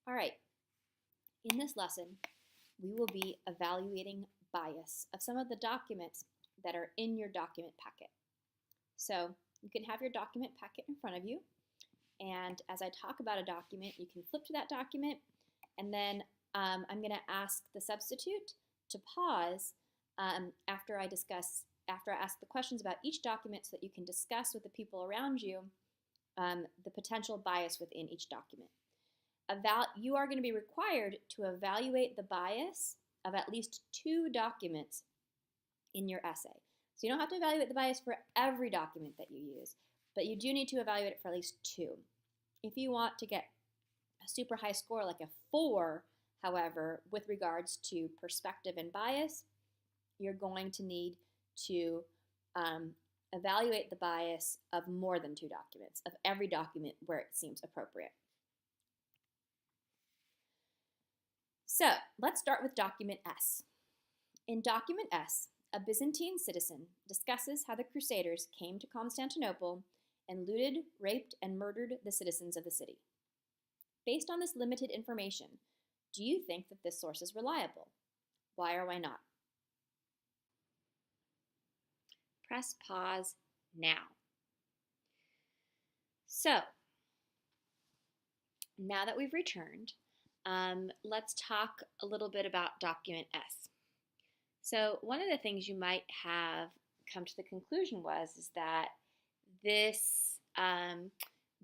All right, in this lesson, we will be evaluating bias of some of the documents that are in your document packet. So you can have your document packet in front of you, and as I talk about a document, you can flip to that document, and then I'm going to ask the substitute to pause after I ask the questions about each document so that you can discuss with the people around you the potential bias within each document. You are going to be required to evaluate the bias of at least 2 documents in your essay. So you don't have to evaluate the bias for every document that you use, but you do need to evaluate it for at least 2. If you want to get a super high score like a 4, however, with regards to perspective and bias, you're going to need to evaluate the bias of more than 2 documents, of every document where it seems appropriate. So let's start with document S. In document S, a Byzantine citizen discusses how the Crusaders came to Constantinople and looted, raped, and murdered the citizens of the city. Based on this limited information, do you think that this source is reliable? Why or why not? Press pause now. So, now that we've returned, let's talk a little bit about document S. So one of the things you might have come to the conclusion is that this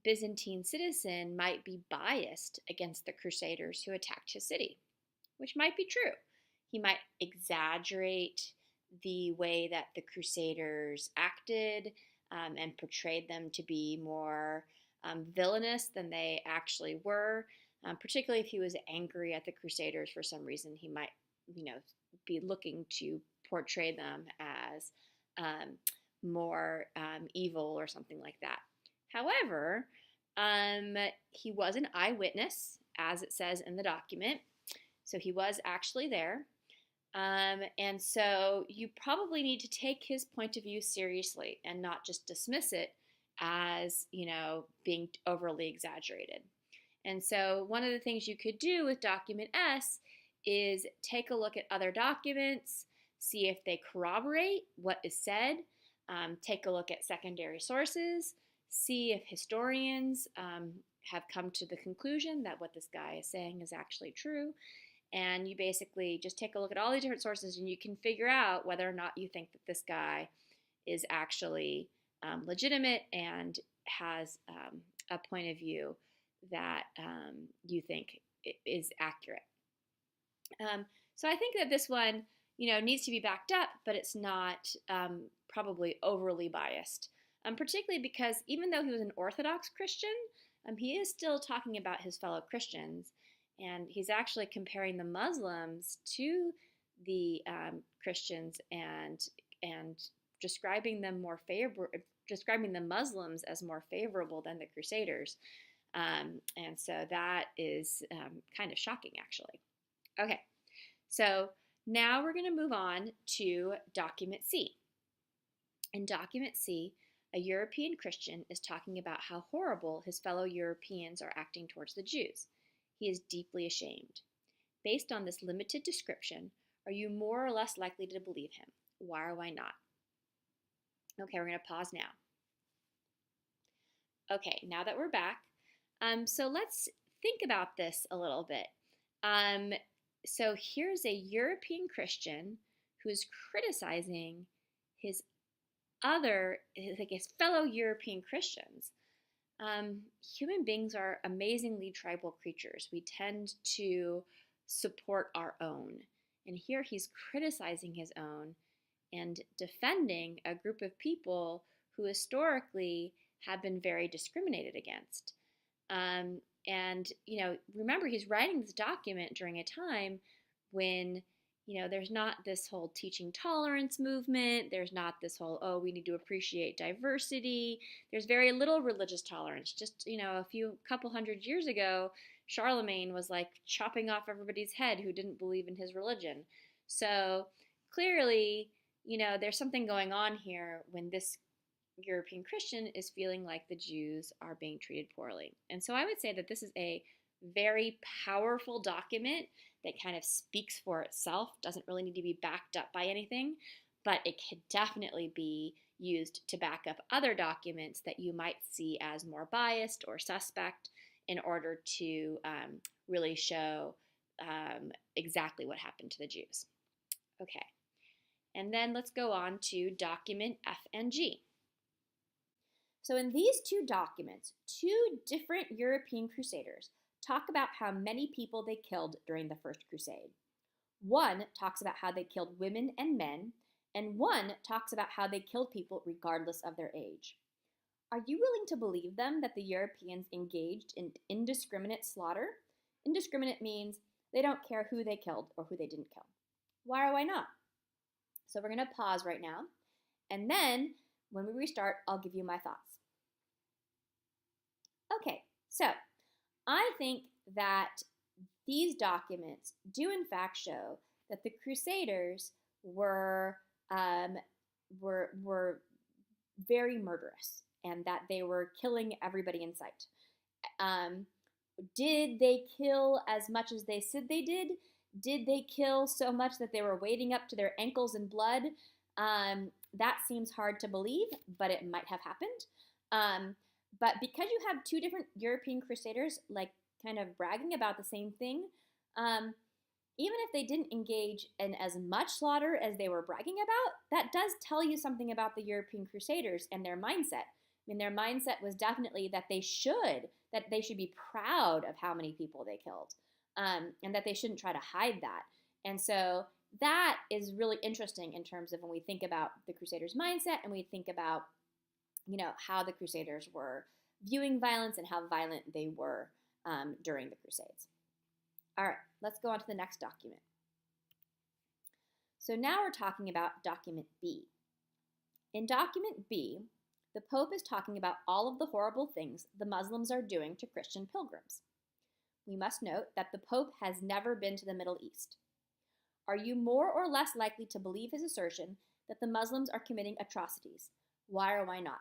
Byzantine citizen might be biased against the Crusaders who attacked his city, which might be true. He might exaggerate the way that the Crusaders acted and portrayed them to be more villainous than they actually were. Particularly if he was angry at the Crusaders for some reason, he might, be looking to portray them as more evil or something like that. However, he was an eyewitness, as it says in the document, so he was actually there. And so you probably need to take his point of view seriously and not just dismiss it as, being overly exaggerated. And so one of the things you could do with document S is take a look at other documents, see if they corroborate what is said, take a look at secondary sources, see if historians have come to the conclusion that what this guy is saying is actually true. And you basically just take a look at all these different sources and you can figure out whether or not you think that this guy is actually legitimate and has a point of view that you think is accurate. So I think that this one, needs to be backed up, but it's not probably overly biased, particularly because even though he was an Orthodox Christian, he is still talking about his fellow Christians, and he's actually comparing the Muslims to the Christians and describing the Muslims as more favorable than the Crusaders. And so that is kind of shocking, actually. Okay, so now we're going to move on to document C. In document C, a European Christian is talking about how horrible his fellow Europeans are acting towards the Jews. He is deeply ashamed. Based on this limited description, are you more or less likely to believe him? Why or why not? Okay, we're going to pause now. Okay, now that we're back, so let's think about this a little bit. So here's a European Christian who is criticizing his fellow European Christians. Human beings are amazingly tribal creatures. We tend to support our own. And here he's criticizing his own and defending a group of people who historically have been very discriminated against. And, remember, he's writing this document during a time when, there's not this whole teaching tolerance movement. There's not this whole, we need to appreciate diversity. There's very little religious tolerance. Just, a couple hundred years ago, Charlemagne was like chopping off everybody's head who didn't believe in his religion. So clearly, there's something going on here when this European Christian is feeling like the Jews are being treated poorly. And so I would say that this is a very powerful document that kind of speaks for itself, doesn't really need to be backed up by anything, but it could definitely be used to back up other documents that you might see as more biased or suspect in order to really show exactly what happened to the Jews. Okay, and then let's go on to document F and G. So in these two documents, two different European crusaders talk about how many people they killed during the First Crusade. One talks about how they killed women and men, and one talks about how they killed people regardless of their age. Are you willing to believe them that the Europeans engaged in indiscriminate slaughter? Indiscriminate means they don't care who they killed or who they didn't kill. Why or why not? So we're going to pause right now, and then when we restart, I'll give you my thoughts. Okay, so I think that these documents do in fact show that the Crusaders were very murderous and that they were killing everybody in sight. Did they kill as much as they said they did? Did they kill so much that they were wading up to their ankles in blood? That seems hard to believe, but it might have happened. But because you have two different European crusaders, like kind of bragging about the same thing, even if they didn't engage in as much slaughter as they were bragging about, that does tell you something about the European crusaders and their mindset. I mean, their mindset was definitely that they should be proud of how many people they killed, and that they shouldn't try to hide that. And so that is really interesting in terms of when we think about the Crusaders' mindset and we think about, how the Crusaders were viewing violence and how violent they were during the Crusades. All right, let's go on to the next document. So now we're talking about document B. In document B, the Pope is talking about all of the horrible things the Muslims are doing to Christian pilgrims. We must note that the Pope has never been to the Middle East. Are you more or less likely to believe his assertion that the Muslims are committing atrocities? Why or why not?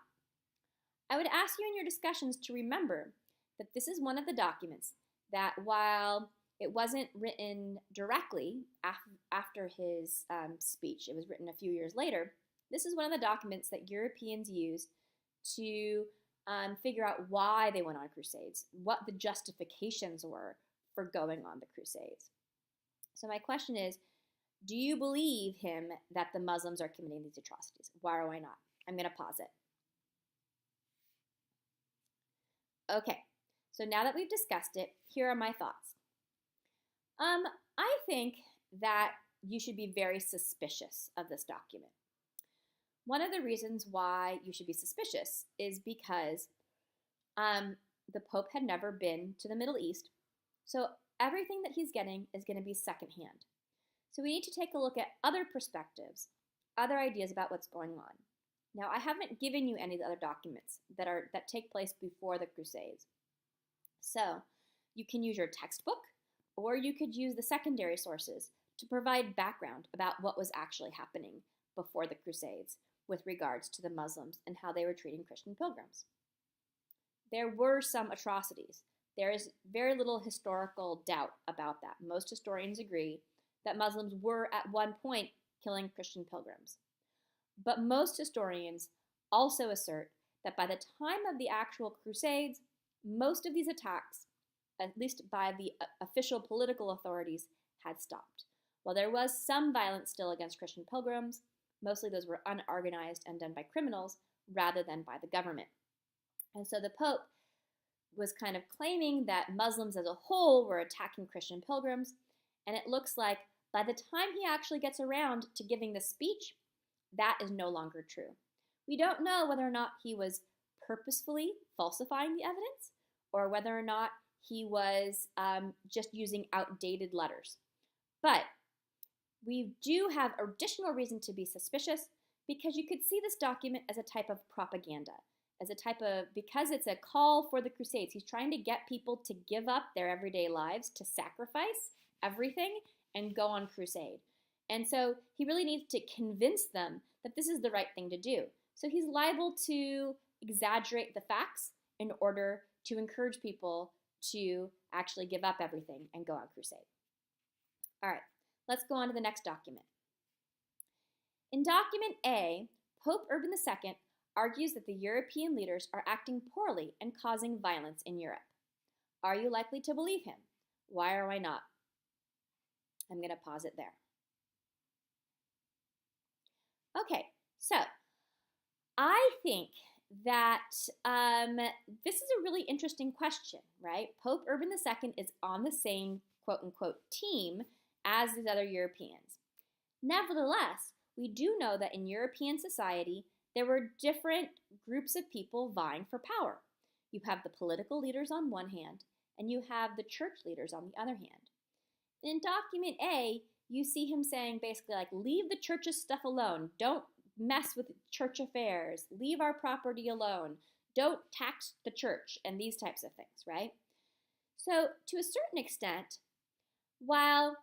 I would ask you in your discussions to remember that this is one of the documents that, while it wasn't written directly after his speech, it was written a few years later, this is one of the documents that Europeans used to figure out why they went on crusades, what the justifications were for going on the crusades. So my question is, do you believe him that the Muslims are committing these atrocities? Why or why not? I'm going to pause it. Okay, so now that we've discussed it, here are my thoughts. I think that you should be very suspicious of this document. One of the reasons why you should be suspicious is because the Pope had never been to the Middle East, so everything that he's getting is going to be secondhand. So we need to take a look at other perspectives, other ideas about what's going on. Now, I haven't given you any of the other documents that take place before the Crusades. So you can use your textbook, or you could use the secondary sources to provide background about what was actually happening before the Crusades with regards to the Muslims and how they were treating Christian pilgrims. There were some atrocities. There is very little historical doubt about that. Most historians agree that Muslims were at one point killing Christian pilgrims. But most historians also assert that by the time of the actual Crusades, most of these attacks, at least by the official political authorities, had stopped. While there was some violence still against Christian pilgrims, mostly those were unorganized and done by criminals rather than by the government. And so the Pope was kind of claiming that Muslims as a whole were attacking Christian pilgrims, and it looks like by the time he actually gets around to giving the speech, that is no longer true. We don't know whether or not he was purposefully falsifying the evidence or whether or not he was just using outdated letters. But we do have additional reason to be suspicious because you could see this document as a type of propaganda, because it's a call for the Crusades. He's trying to get people to give up their everyday lives, to sacrifice everything and go on crusade. And so he really needs to convince them that this is the right thing to do. So he's liable to exaggerate the facts in order to encourage people to actually give up everything and go on crusade. All right, let's go on to the next document. In document A, Pope Urban II argues that the European leaders are acting poorly and causing violence in Europe. Are you likely to believe him? Why or why not? I'm going to pause it there. Okay, so I think that this is a really interesting question, right? Pope Urban II is on the same quote-unquote team as these other Europeans. Nevertheless, we do know that in European society, there were different groups of people vying for power. You have the political leaders on one hand, and you have the church leaders on the other hand. In document A, you see him saying basically like, leave the church's stuff alone. Don't mess with church affairs. Leave our property alone. Don't tax the church, and these types of things, right? So to a certain extent, while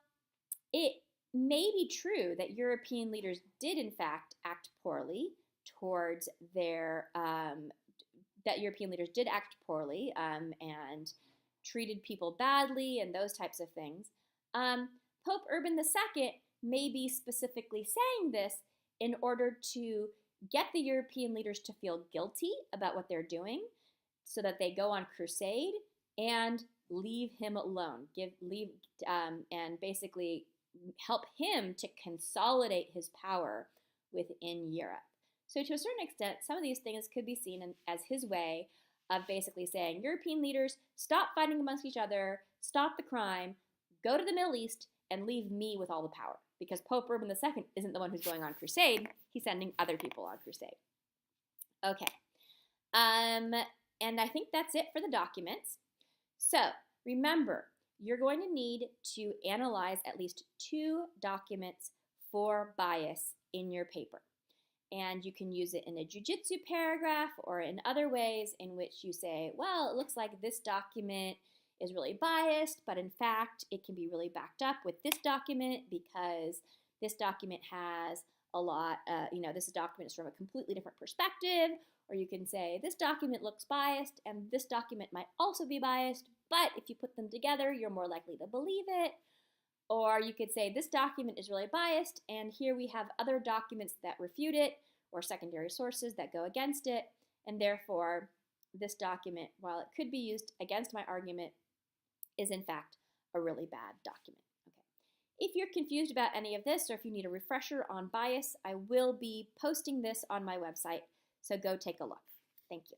it may be true that European leaders did in fact act poorly towards their, and treated people badly and those types of things, Pope Urban II may be specifically saying this in order to get the European leaders to feel guilty about what they're doing so that they go on crusade and leave him alone, and basically help him to consolidate his power within Europe. So to a certain extent, some of these things could be seen as his way of basically saying, European leaders, stop fighting amongst each other, stop the crime, go to the Middle East, and leave me with all the power. Because Pope Urban II isn't the one who's going on crusade, he's sending other people on crusade. Okay, and I think that's it for the documents. So remember, you're going to need to analyze at least 2 documents for bias in your paper. And you can use it in a jujitsu paragraph or in other ways in which you say, well, it looks like this document is really biased, but in fact, it can be really backed up with this document because this document has a lot, this document is from a completely different perspective. Or you can say, this document looks biased and this document might also be biased, but if you put them together, you're more likely to believe it. Or you could say, this document is really biased and here we have other documents that refute it or secondary sources that go against it. And therefore, this document, while it could be used against my argument, is in fact a really bad document. Okay. If you're confused about any of this or if you need a refresher on bias, I will be posting this on my website, so go take a look. Thank you.